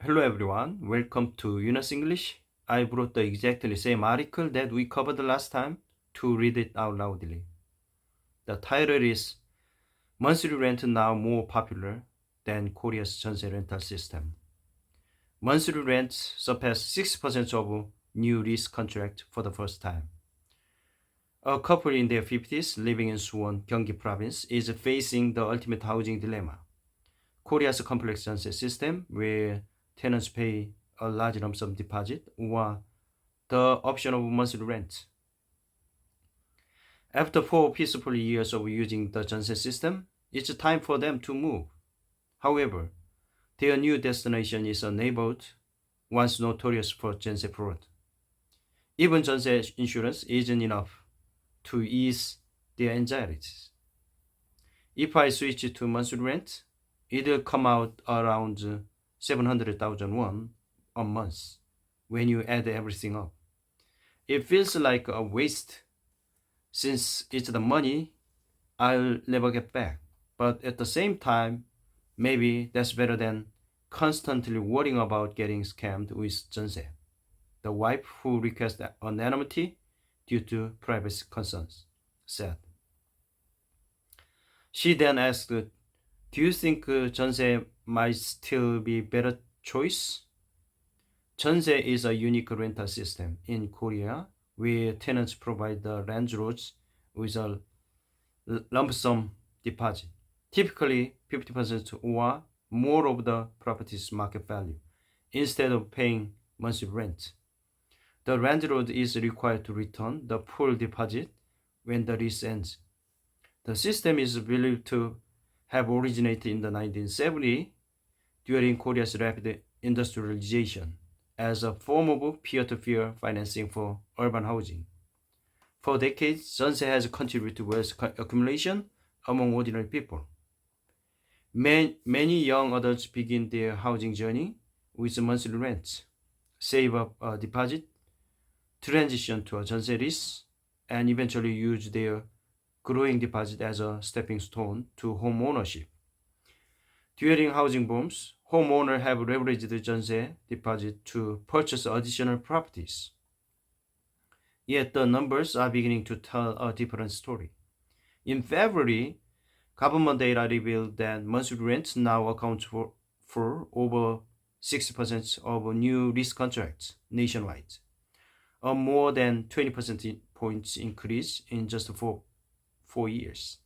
Hello everyone, welcome to Yunus English. I brought the exactly same article that we covered last time to read it out loudly. The title is Monthly Rent Now More Popular Than Korea's 전세 rental system. Monthly rents surpassed 6% of new lease contract for the first time. A couple in their 50s living in Suwon, Gyeonggi province is facing the ultimate housing dilemma. Korea's complex 전세 system where tenants pay a large lump sum deposit or the option of monthly rent. After 4 peaceful years of using the 전세 system, it's time for them to move. However, their new destination is a neighborhood once notorious for 전세 fraud. Even 전세 insurance isn't enough to ease their anxieties. If I switch to monthly rent, it'll come out around 700,000 won a month when you add everything up. It feels like a waste since it's the money I'll never get back. But at the same time, maybe that's better than constantly worrying about getting scammed with 전세. The wife who requested anonymity due to privacy concerns said. She then asked, do you think 전세 might still be better choice? 전세 is a unique rental system in Korea where tenants provide the landlords with a lump sum deposit, typically 50% or more of the property's market value, instead of paying monthly rent. The landlord is required to return the full deposit when the lease ends. The system is believed to have originated in the 1970s during Korea's rapid industrialization as a form of peer-to-peer financing for urban housing. For decades, 전세 has contributed to wealth accumulation among ordinary people. Many young adults begin their housing journey with monthly rents, save up a deposit, transition to a 전세 lease, and eventually use their growing deposit as a stepping stone to home ownership. During housing booms, homeowners have leveraged the 전세 deposit to purchase additional properties. Yet the numbers are beginning to tell a different story. In February, government data revealed that monthly rents now account for over 60% of new lease contracts nationwide, a more than 20 percentage points increase in just 4 years.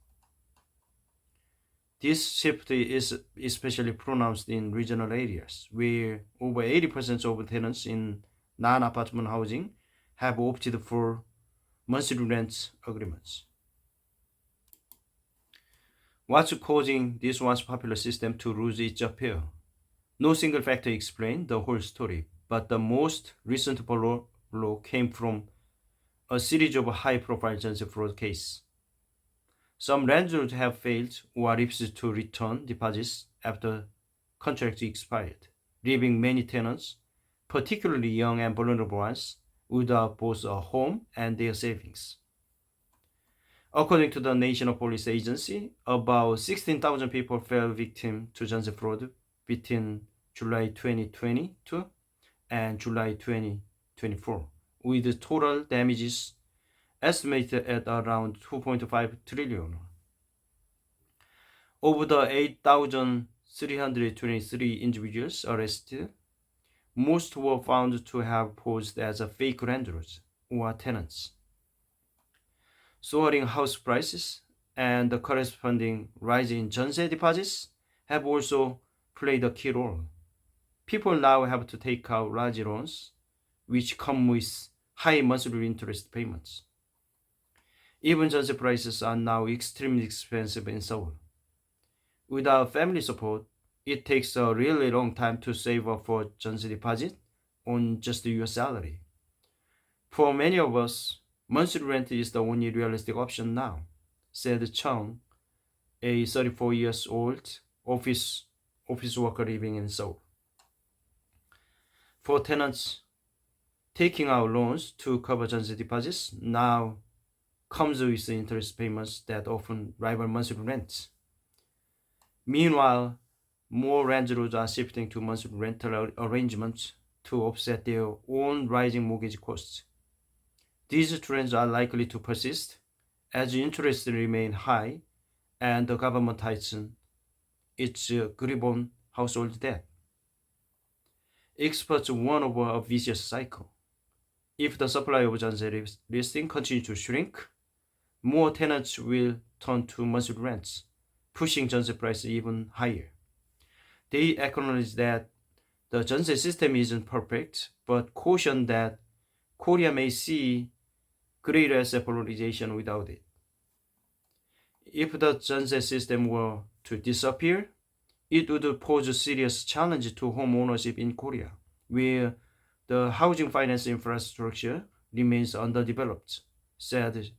This shift is especially pronounced in regional areas, where over 80% of tenants in non-apartment housing have opted for monthly rent agreements. What's causing this once popular system to lose its appeal? No single factor explains the whole story, but the most recent blow came from a series of high-profile 전세 fraud cases. Some landlords have failed or refused to return deposits after contracts expired, leaving many tenants, particularly young and vulnerable ones, without both a home and their savings. According to the National Police Agency, about 16,000 people fell victim to 전세 fraud between July 2022 and July 2024, with total damages estimated at around 2.5 trillion. Of the 8,323 individuals arrested, most were found to have posed as fake landlords or tenants. Soaring house prices and the corresponding rise in 전세 deposits have also played a key role. People now have to take out large loans, which come with high monthly interest payments. Even 전세 prices are now extremely expensive in Seoul. Without family support, it takes a really long time to save up for 전세 deposit on just your salary. For many of us, monthly rent is the only realistic option now, said Chung, a 34-year-old office worker living in Seoul. For tenants, taking out loans to cover 전세 deposits now comes with interest payments that often rival monthly rents. Meanwhile, more landlords are shifting to monthly rental arrangements to offset their own rising mortgage costs. These trends are likely to persist as interest rates remain high and the government tightens its grip on household debt. Experts warn of a vicious cycle. If the supply of 전세 listing continues to shrink, more tenants will turn to monthly rents, pushing 전세 prices even higher. They acknowledge that the 전세 system isn't perfect, but caution that Korea may see greater asset polarization without it. If the 전세 system were to disappear, it would pose a serious challenge to home ownership in Korea, where the housing finance infrastructure remains underdeveloped, said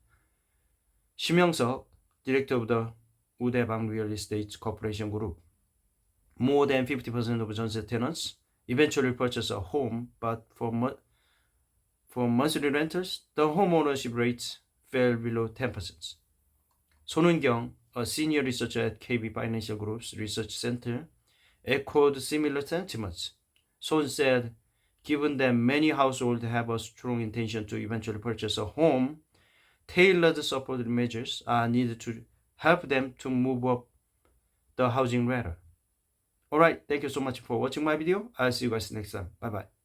심영석, director of the 우대방 Real Estate Corporation Group. More than 50% of 전세 tenants eventually purchase a home, but for monthly renters, the home ownership rate fell below 10%. 손은경, a senior researcher at KB Financial Group's Research Center, echoed similar sentiments. Son said, given that many households have a strong intention to eventually purchase a home, tailored support measures are needed to help them to move up the housing ladder. Alright, thank you so much for watching my video. I'll see you guys next time. Bye bye.